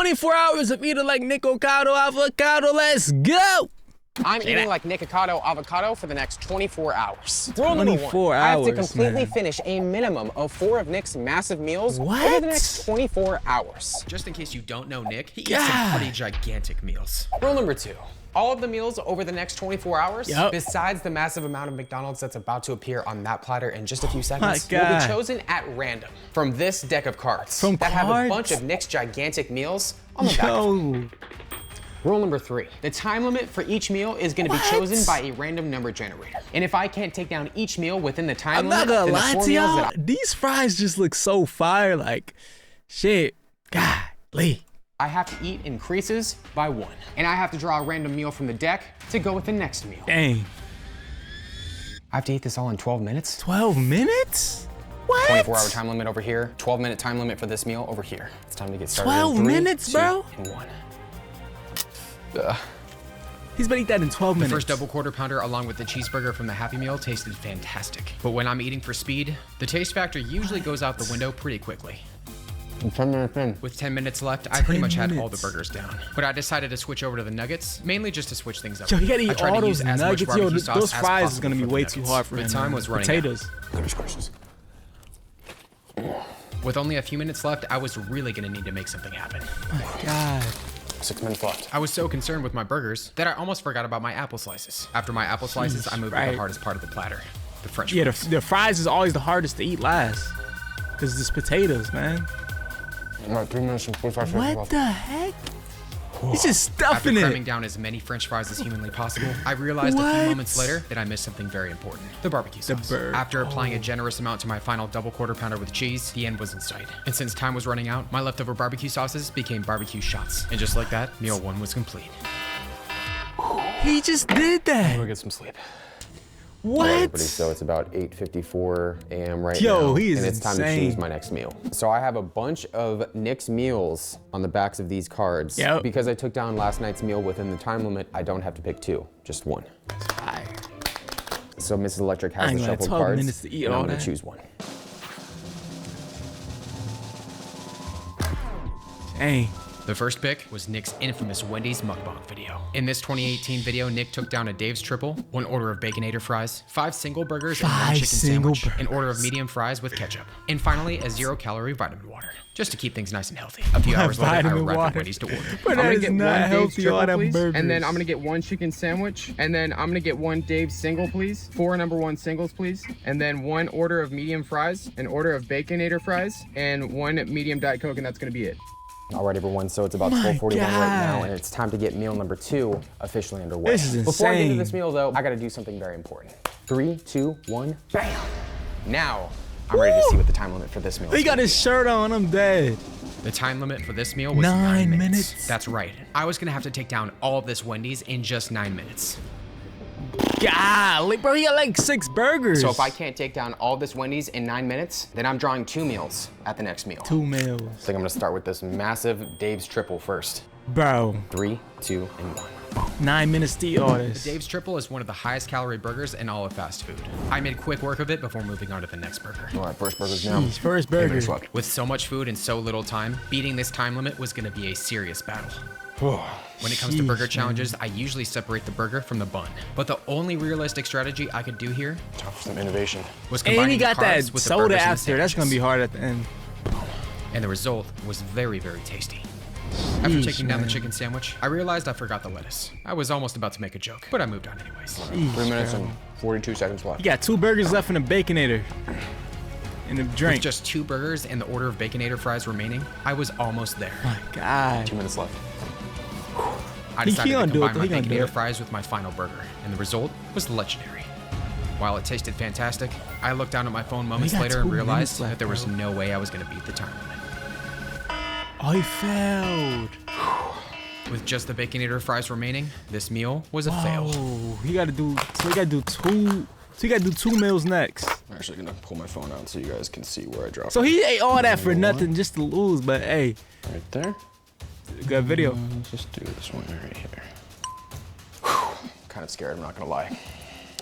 24 hours of eating like Nikocado Avocado. Let's go. I'm eating like Nikocado Avocado for the next 24 hours. Rule 24 1, hours, I have to completely man. finish a minimum of 4 of Nick's massive meals What? over the next 24 hours. Just in case you don't know Nick, he eats some pretty gigantic meals. Rule number 2. All of the meals over the next 24 hours, besides the massive amount of McDonald's that's about to appear on that platter in just a few seconds, will be chosen at random from this deck of cards that have a bunch of Nick's gigantic meals on the back of them. Rule number 3, the time limit for each meal is gonna be chosen by a random number generator. And if I can't take down each meal within the time limit, I'm not gonna then lie the 4 to meals y'all. that These fries just look so fire, like, shit. Golly. I have to eat increases by 1. And I have to draw a random meal from the deck to go with the next meal. Dang. I have to eat this all in 12 minutes? 12 minutes? What? 24-hour time limit over here, 12-minute time limit for this meal over here. It's time to get started. 12 minutes, bro? 3, 2, and 1. He's been eating that in 12 minutes. The first double quarter pounder along with the cheeseburger from the Happy Meal tasted fantastic. But when I'm eating for speed, the taste factor usually goes out the window pretty quickly. I'm 10 minutes in. With 10 minutes left, I pretty much had all the burgers down. But I decided to switch over to the nuggets, mainly just to switch things up. Yo, you gotta eat I tried all to use those as much nuggets. Yo, barbecue sauce those as fries is gonna be possible for way the too nuggets. hard for But him. time was running Potatoes. With only a few minutes left, I was really gonna need to make something happen. Oh my God. 6 minutes left. I was so concerned with my burgers that I almost forgot about my apple slices. After my apple slices, I moved to the hardest part of the platter, the French fries. Yeah, the fries is always the hardest to eat last. Because it's potatoes, man. I'm at 3 minutes and 45 seconds left. What the heck? He's just After stuffing cramming it. down as many French fries as humanly possible, I realized a few moments later that I missed something very important: the barbecue sauce. After applying a generous amount to my final double quarter pounder with cheese, the end was in sight. And since time was running out, my leftover barbecue sauces became barbecue shots. And just like that, meal 1 was complete. He just did that. I'm gonna get some sleep. What? So it's about 8:54 a.m. right Yo, now, he is and it's time to insane. choose my next meal. So I have a bunch of Nick's meals on the backs of these cards. Yep. Because I took down last night's meal within the time limit, I don't have to pick 2, just 1. Fire. So Mrs. Electric has the ain't gonna shuffled 12 cards, minutes to eat and all I'm gonna that. choose 1. Dang. The first pick was Nick's infamous Wendy's mukbang video. In this 2018 video, Nick took down a Dave's Triple, 1 order of Baconator fries, 5 single burgers, and 1 chicken sandwich, an order of medium fries with ketchup, and finally a 0-calorie vitamin water, just to keep things nice and healthy. A few hours later, I Vitamin arrived water. at Wendy's to order. But I'm that gonna is get not one Dave's healthy, all triple, that please. burgers. And then I'm gonna get 1 chicken sandwich. And then I'm gonna get 1 Dave's single, please. 4 number 1 singles, please. And then 1 order of medium fries, an order of Baconator fries, and 1 medium Diet Coke, and that's gonna be it. All right, everyone, so it's about 12:41 right now, and it's time to get meal number 2 officially underway. This is Before I get into insane. this meal, though, I gotta do something very important. 3, 2, 1, bam! Now, I'm ready to see what the time limit for this meal is. He got his shirt on. I'm dead. The time limit for this meal was 9 9 minutes. That's right. I was gonna have to take down all of this Wendy's in just 9 minutes. Golly, bro, he got like 6 burgers. So if I can't take down all this Wendy's in 9 minutes, then I'm drawing 2 meals at the next meal. 2 meals. I think I'm gonna start with this massive Dave's Triple first. Bro, 3, 2, and 1. 9 minutes to eat all this. Dave's Triple is one of the highest calorie burgers in all of fast food. I made quick work of it before moving on to the next burger. All right, first burger's down. Jeez, first 8 burger. minutes left. With so much food and so little time, beating this time limit was gonna be a serious battle. When it comes to burger challenges, I usually separate the burger from the bun. But the only realistic strategy I could do here Time for some innovation. was And combining he got the carbs that with the soda burgers and the after. That's gonna be sandwiches. hard at the end. And the result was very, very tasty. After Sheesh, taking down the man. chicken sandwich, I realized I forgot the lettuce. I was almost about to make a joke, but I moved on anyways. 3 minutes and 42 seconds left. You got 2 burgers left in the Baconator. And a With drink. just 2 burgers and the order of Baconator fries remaining, I was almost there. My God. 2 minutes left. I He decided to gonna do it, combine my he gonna do Baconator it. fries with my final burger, and the result was legendary. While it tasted fantastic, I looked down at my phone moments got later and 2 minutes realized left, that there was bro. no way I was going to beat the time limit. Oh, he failed. With just the Baconator fries remaining, this meal was a fail. Oh, he gotta do, so he gotta do 2, so he gotta do 2 meals next. I'm actually gonna pull my phone out so you guys can see where I dropped So it. he ate all that for nothing just to lose, but hey, Right there. good video. Let's just do this one right here. Kind of scared, I'm not gonna lie.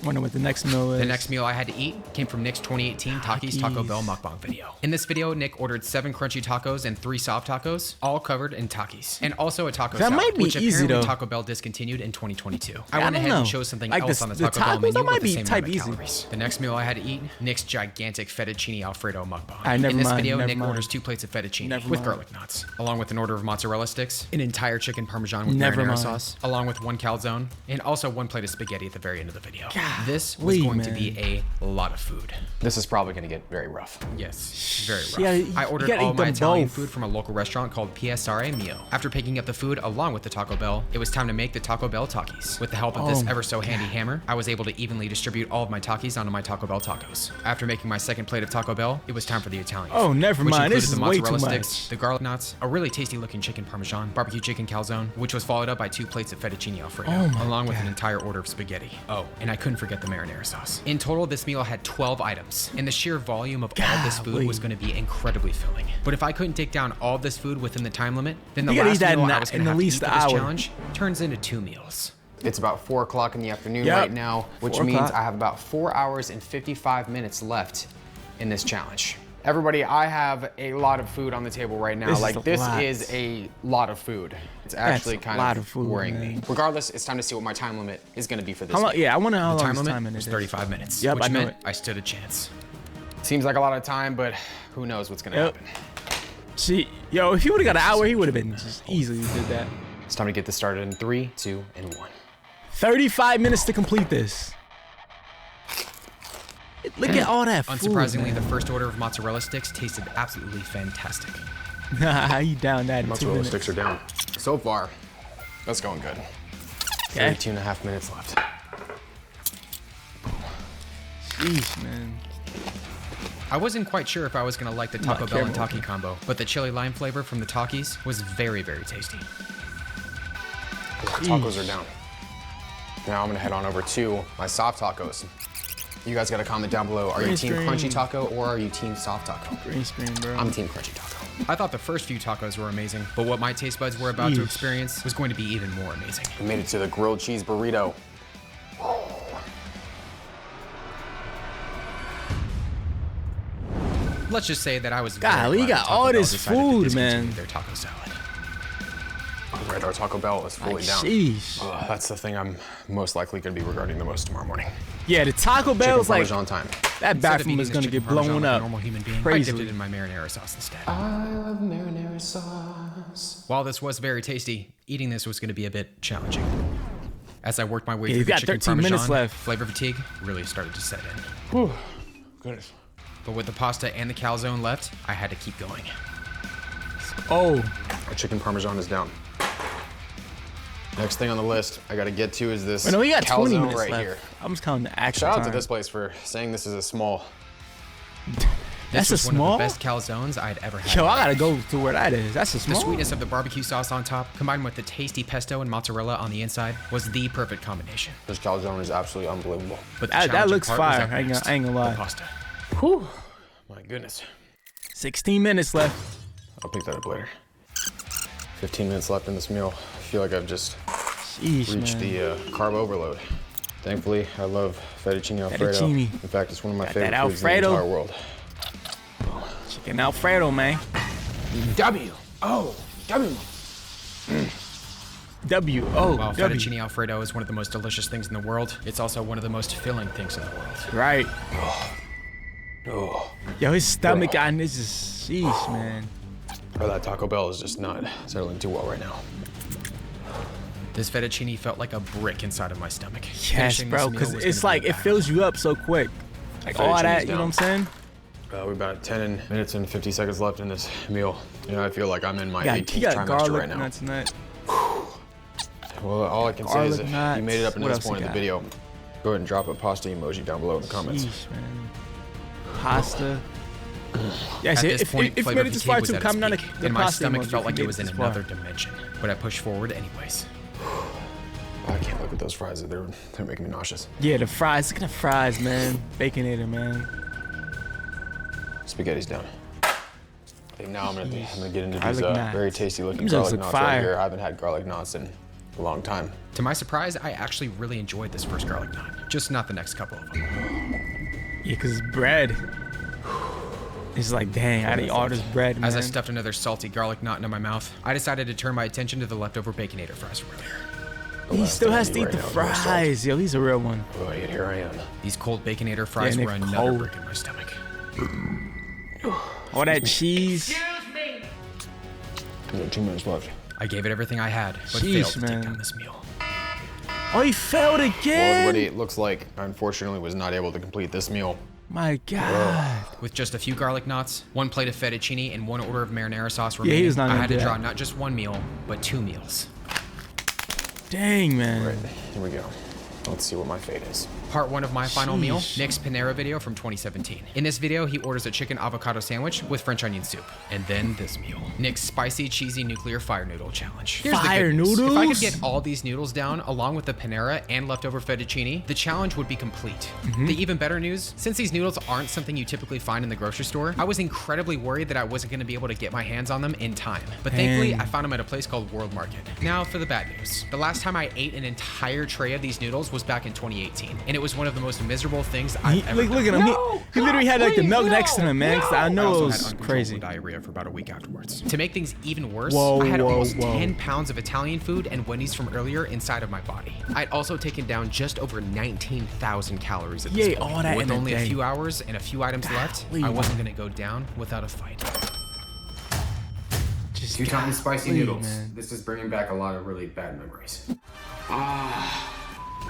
Wonder what the next meal is. The next meal I had to eat came from Nick's 2018 Takis Taco Bell mukbang video. In this video, Nick ordered 7 crunchy tacos and 3 soft tacos, all covered in Takis, and also a taco salad, might be which easy, apparently though. Taco Bell discontinued in 2022. I Yeah, went I ahead don't and know. chose something Like else on the Taco Bell tacos, menu that might with the be same type amount of easy. calories. The next meal I had to eat, Nick's gigantic fettuccine Alfredo mukbang. never In this mind, video, never Nick mind. orders 2 plates of fettuccine Never with mind. garlic knots, along with an order of mozzarella sticks, an entire chicken parmesan with Never marinara mind. sauce, along with 1 calzone, and also 1 plate of spaghetti at the very end of the video. This was going to be a lot of food. This is probably gonna get very rough. Yes, very rough. Yeah, I you ordered gotta all eat my them Italian both. food from a local restaurant called PSRA Mio. After picking up the food along with the Taco Bell, it was time to make the Taco Bell Takis. With the help of this ever so handy hammer, I was able to evenly distribute all of my Takis onto my Taco Bell tacos. After making my second plate of Taco Bell, it was time for the Italian. Oh, never which mind. This included is the way mozzarella too sticks, much. the garlic knots, a really tasty looking chicken parmesan, barbecue chicken calzone, which was followed up by 2 plates of fettuccine Alfredo, along with an entire order of spaghetti. Oh, and I couldn't forget the marinara sauce. In total, this meal had 12 items, and the sheer volume of all this food was going to be incredibly filling. But if I couldn't take down all this food within the time limit, then the You gotta last eat that meal in I was going to the have to eat least for this hour. challenge turns into 2 meals. It's about 4 o'clock in the afternoon Yep. right now, which 4 means o'clock. I have about 4 hours and 55 minutes left in this challenge. Everybody, I have a lot of food on the table right now. This is Like a this lot. is a lot of food. It's actually a kind lot of of food, worrying man. me. Regardless, it's time to see what my time limit is gonna be for this. How long? meal. Yeah, I wonder how The long time this limit time it was is. 35 minutes, Yep, which I know meant it. I stood a chance. Seems like a lot of time, but who knows what's gonna Yep. happen. See, yo, if he would have got an hour, he would have been just easily did that. It's time to get this started in 3, 2, and 1. 35 minutes to complete this. Look at all that food. Unsurprisingly, man. the first order of mozzarella sticks tasted absolutely fantastic. How you down that in 2 Mozzarella minutes? sticks are down. So far, that's going good. Okay. 32.5 minutes left. Jeez, man. I wasn't quite sure if I was gonna like the Taco Not Bell and careful. Taki combo, but the chili lime flavor from the Takis was very, very tasty. Tacos are down. Now I'm gonna head on over to my soft tacos. You guys gotta comment down below. Are you Green team screen. crunchy taco or are you team soft taco? Green screen, bro. I'm team crunchy taco. I thought the first few tacos were amazing, but what my taste buds were about to Yeesh. experience was going to be even more amazing. We made it to the grilled cheese burrito. Let's just say that I was Golly, very you glad got Taco all Bell this decided to food, discontinue man. Their taco salad. Right, our Taco Bell is fully down. Sheesh. That's the thing I'm most likely gonna be regarding the most tomorrow morning. Yeah, the Taco Bell Chicken is like Parmesan time. that Instead of bathroom eating is this gonna chicken get parmesan blown like a up. normal human being, I Crazy. dipped it in my marinara sauce instead. I love marinara sauce. While this was very tasty, eating this was going to be a bit challenging. As I worked my way Yeah, through you the got chicken 13 minutes parmesan, left. flavor fatigue really started to set in. Whew. Goodness. But with the pasta and the calzone left, I had to keep going. Oh, Our chicken Parmesan is down. Next thing on the list I gotta get to is this wait, no, we got 20 calzone minutes right left. here. I'm just counting the actual Shout out time. to this place for saying this is a small. That's This a was one small. of the best calzones I'd ever had. Yo, I gotta go to where that is. That's a The small. sweetness of the barbecue sauce on top, combined with the tasty pesto and mozzarella on the inside, was the perfect combination. This calzone is absolutely unbelievable. But the That challenging looks part was fire. up I ain't gonna- next, I ain't gonna lie. The pasta. Whew. My goodness. 16 minutes left. I'll pick that up later. 15 minutes left in this meal. I feel like I've just Sheesh, reached man. the carb overload. Thankfully, I love fettuccine Alfredo. Fettuccine. In fact, it's one of my Got favorite that foods in the Alfredo. entire world. Chicken Alfredo, man. W. Oh, W. W. While Oh, W. fettuccine Alfredo is one of the most delicious things in the world, it's also one of the most filling things in the world. Right. Oh, Yo, his stomach on this is sheesh, man. oh, that Taco Bell is just not settling too well right now. This fettuccine felt like a brick inside of my stomach. Yes, Finishing this bro, meal because was it's gonna like be a it battle. fills you up so quick. Like all Fettuccine's that, you know down. what I'm saying? We're about 10 minutes and 50 seconds left in this meal. You know, I feel like I'm in my Yeah, 18th you got trimester garlic right now. nuts in that. Well, all I can say is Garlic if nuts. you made it up in What this else you point of the got? video, go ahead and drop a pasta emoji down below in the comments. Sheesh, man. Pasta. Yeah, At see, this point, if you flavor made it this fatigue far was too, at its comment on peak, the and my pasta stomach emoji felt if like you it made was it in this far. another dimension. But I pushed forward anyways. I can't look at those fries. They're making me nauseous. Yeah, the fries. Look at the fries, man. Baconator, man. Spaghetti's down. And now I'm gonna get into Garlic these knots. very tasty looking Them jokes garlic look knots fire. right here. I haven't had garlic knots in a long time. To my surprise, I actually really enjoyed this first garlic knot, just not the next couple of them. Yeah, cause it's bread. It's like, dang, I eat all this bread, man. As I stuffed another salty garlic knot into my mouth, I decided to turn my attention to the leftover Baconator fries from earlier. He still has to eat the fries. Yo, he's a real one. Oh, here I am. These cold Baconator fries were another brick in my stomach. All that cheese. Excuse me. We got 2 minutes left. I gave it everything I had, but failed to take down this meal. Oh, he failed again. Well, everybody, it looks like I unfortunately was not able to complete this meal. My God. With just a few garlic knots, 1 plate of fettuccine, and 1 order of marinara sauce remaining, he was not I had to do draw that. not just 1 meal, but 2 meals. Dang, man. Right, here we go. Let's see what my fate is. Part 1 of my final meal, Sheesh. Nick's Panera video from 2017. In this video, he orders a chicken avocado sandwich with French onion soup. And then this meal, Nick's spicy, cheesy nuclear fire noodle challenge. Here's Fire the good news. noodles? If I could get all these noodles down, along with the Panera and leftover fettuccine, the challenge would be complete. The even better news, since these noodles aren't something you typically find in the grocery store, I was incredibly worried that I wasn't gonna be able to get my hands on them in time. But thankfully, I found them at a place called World Market. Now for the bad news. The last time I ate an entire tray of these noodles was back in 2018, and it was one of the most miserable things I've ever Look at done. him. He literally had like the milk next to him, man. 'Cause I I know it also was had uncontrollable crazy. diarrhea for about a week afterwards. To make things even worse, Whoa, I had whoa, almost whoa. 10 pounds of Italian food and Wendy's from earlier inside of my body. I'd also taken down just over 19,000 calories at this Yeah, point. all that With in a only a day. few hours and a few items left, Golly, I wasn't man. gonna go down without a fight. Just 2 times spicy golly, noodles. man. This is bringing back a lot of really bad memories.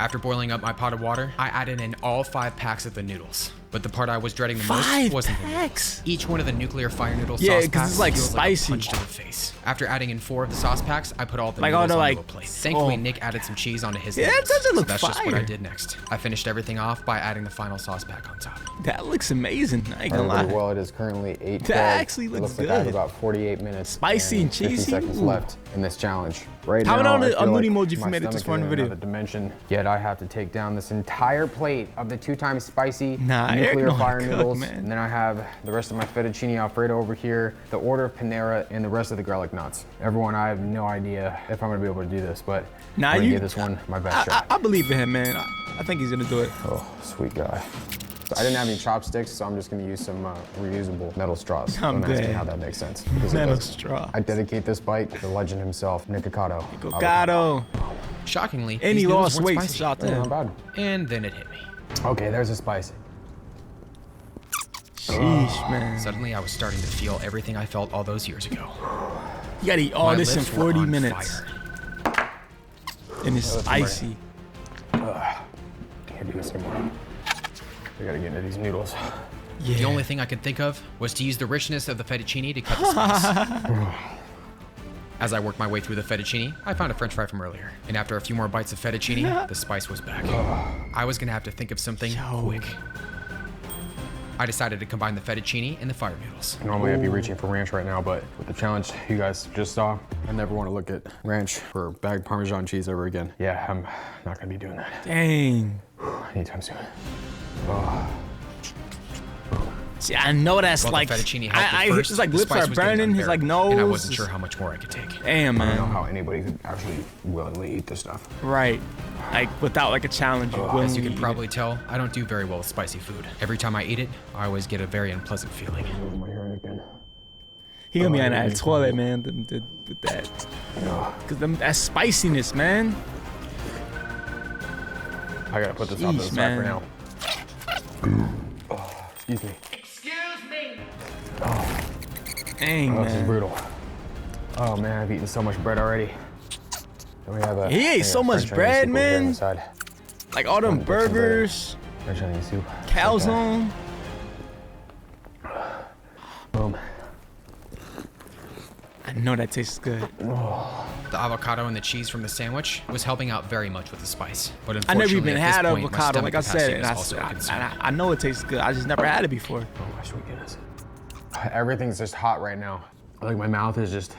After boiling up my pot of water, I added in all 5 packs of the noodles. But the part I was dreading the most 5 wasn't the packs? noodles. Each one of the nuclear fire noodle Yeah, sauce 'cause packs it's, like, feels spicy. like a punch to the face. After adding in 4 of the sauce packs, I put all the Like, all noodles the, onto like, a plate. Thankfully, oh. Nick added some cheese onto his Yeah, that noodles. doesn't look so that's just what I fire. did next. I finished everything off by adding the final sauce pack on top. That looks amazing. I ain't gonna lie. Well, it is currently 8:12. That actually It looks looks like I have good. about 48 minutes. Spicy and 50 cheesy? seconds Ooh. left in this challenge. Right Comment now, on I the feel mood like emoji if you my made it this stomach far in is the video. another dimension. Yet I have to take down this entire plate of the 2 times spicy Nah, Eric nuclear know how to fire cook, noodles, man. and then I have the rest of my fettuccine alfredo over here, the order of Panera, and the rest of the garlic knots. Everyone, I have no idea if I'm gonna be able to do this, but Nah, I'm gonna you- give this one my best shot. I believe in him, man. I think he's gonna do it. Oh, sweet guy. So I didn't have any chopsticks, so I'm just gonna use some reusable metal straws. I'm Don't ask me dead. how that makes sense. because it Metal does. straws. I dedicate this bite to the legend himself, Nikocado. Nikocado. Shockingly, And these he noodles lost weren't weight. So spicy. shout out to Yeah, him. not bad. And then it hit me. Okay, there's a spice. Sheesh, man. Suddenly, I was starting to feel everything I felt all those years ago. You gotta eat all My this in lips were 40 on minutes. fire. And it's let's spicy. Can't do this anymore. I gotta get into these noodles. Yeah. The only thing I could think of was to use the richness of the fettuccine to cut the spice. As I worked my way through the fettuccine, I found a french fry from earlier. And after a few more bites of fettuccine, the spice was back. I was gonna have to think of something quick. I decided to combine the fettuccine and the fire noodles. Normally I'd be reaching for ranch right now, but with the challenge you guys just saw, I never want to look at ranch or bagged Parmesan cheese ever again. Yeah, I'm not gonna be doing that Dang. anytime soon. See, I know that's While like, the fettuccine helped at his first, like the lips spice are was getting burning, his like unbearable, nose. and I wasn't sure how much more I could take. Damn, I don't know man. how anybody could actually willingly eat this stuff. Right. Like without like a challenge. As you can probably tell, I don't do very well with spicy food. Every time I eat it, I always get a very unpleasant feeling. Moving my hair again. He gonna be on that toilet, man, with that. Cause that spiciness, man. I gotta put this off to the Jeez, side for man. now. Excuse me. Dang, Oh, this is man. brutal. Oh man, I've eaten so much bread already. Then we have a, He ate we so have much French onion bread, soup over here on man. the side. Like all them Dip some bread. burgers, French onion soup. calzone. Boom. I know that tastes good. The avocado and the cheese from the sandwich was helping out very much with the spice. But I unfortunately, never even at this had point, my avocado, stomach like I said. capacity And was also a concern. I know it tastes good. I just never had it before. Oh my sweet goodness. Everything's just hot right now. Like my mouth is just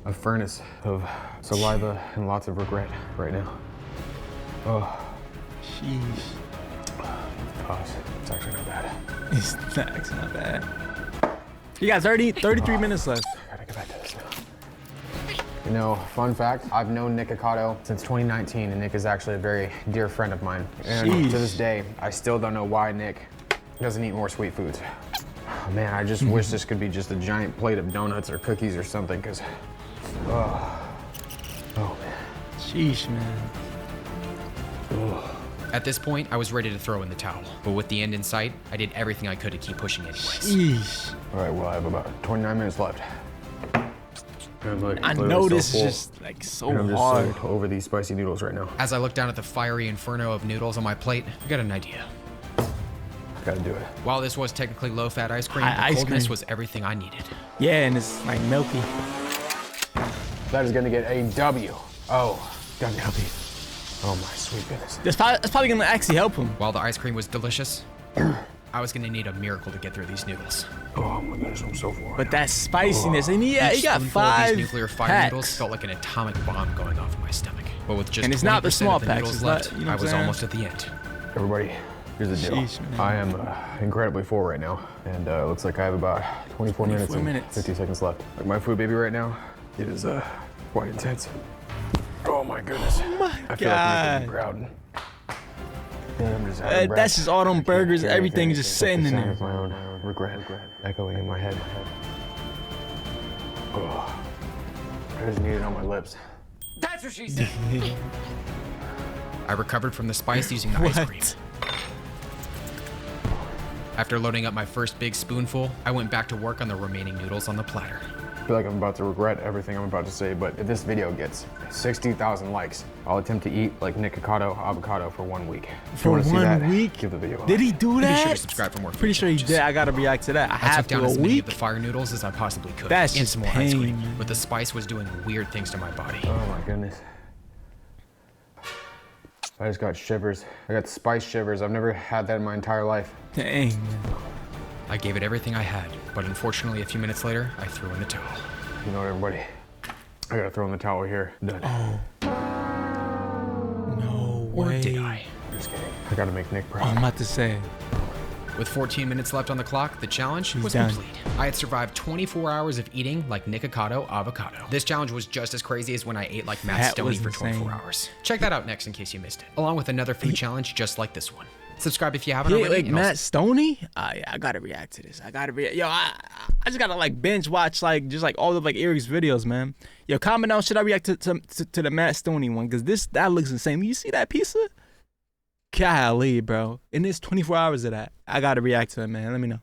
a furnace of saliva and lots of regret right now. Oh, Sheesh. pause. It's actually not bad. It's not bad. You got 33 minutes left. I gotta get back to this now. You know, fun fact, I've known Nikocado since 2019, and Nick is actually a very dear friend of mine. And to this day, I still don't know why Nick doesn't eat more sweet foods. Oh, man, I just wish this could be just a giant plate of donuts or cookies or something, because, oh man. Sheesh, man. Ugh. At this point, I was ready to throw in the towel, but with the end in sight, I did everything I could to keep pushing anyways. Sheesh. All right, well, I have about 29 minutes left. I know this is just like so hard. I'm just so over these spicy noodles right now. As I look down at the fiery inferno of noodles on my plate, I got an idea. I gotta do it. While this was technically low-fat ice cream, the coldness was everything I needed. Yeah, and it's like milky. That is gonna get a W. Oh, W. Oh my sweet goodness. That's probably gonna actually help him. While the ice cream was delicious, I was gonna need a miracle to get through these noodles. Oh my goodness, I'm so full. But that spiciness, and yeah, he got 5 these nuclear fire packs. noodles felt like an atomic bomb going off in my stomach. But with just and it's not the small the packs, noodles it's left, not, you know I was almost at the end. Everybody, here's the deal. Sheesh, man. I am incredibly full right now, and it looks like I have about 24 minutes and 50 seconds left. Like my food baby right now, it is quite intense. Oh my goodness. Oh my I feel like I'm proud. I'm just out of breath. That's just all them burgers, everything is just sitting in there. My own regret echoing in my head. Oh, I just need it on my lips. That's what she said. I recovered from the spice using the ice cream. After loading up my first big spoonful, I went back to work on the remaining noodles on the platter. I feel like I'm about to regret everything I'm about to say, but if this video gets 60,000 likes, I'll attempt to eat like Nikocado Avocado for 1 week. If you want to see that, give the video a like. Did he do that? Be sure to subscribe for more. Pretty sure he did. I gotta react to that. I have took to down a as many week. of the fire noodles as I possibly could. That's and just some more ice cream, pain. but the spice was doing weird things to my body. Oh my goodness. I just got shivers. I got spice shivers. I've never had that in my entire life. Dang, man. I gave it everything I had, but unfortunately, a few minutes later, I threw in the towel. You know what, everybody? I gotta throw in the towel here. Done. Oh. No way. Or did I? Just kidding. I gotta make Nick proud. I'm about to say. With 14 minutes left on the clock, the challenge was complete. I had survived 24 hours of eating like Nikocado Avocado. This challenge was just as crazy as when I ate like Matt Stoney for 24 hours. Check that out next in case you missed it, along with another food challenge just like this one. Subscribe if you haven't already. Like Matt Stoney? Yeah, I gotta react to this. I gotta react. Yo, I just gotta like binge watch like just like all of like Erik's videos, man. Yo, comment down, should I react to the Matt Stoney one? Cause that looks insane. You see that pizza? Golly, bro. And there's 24 hours of that. I gotta react to it, man. Let me know.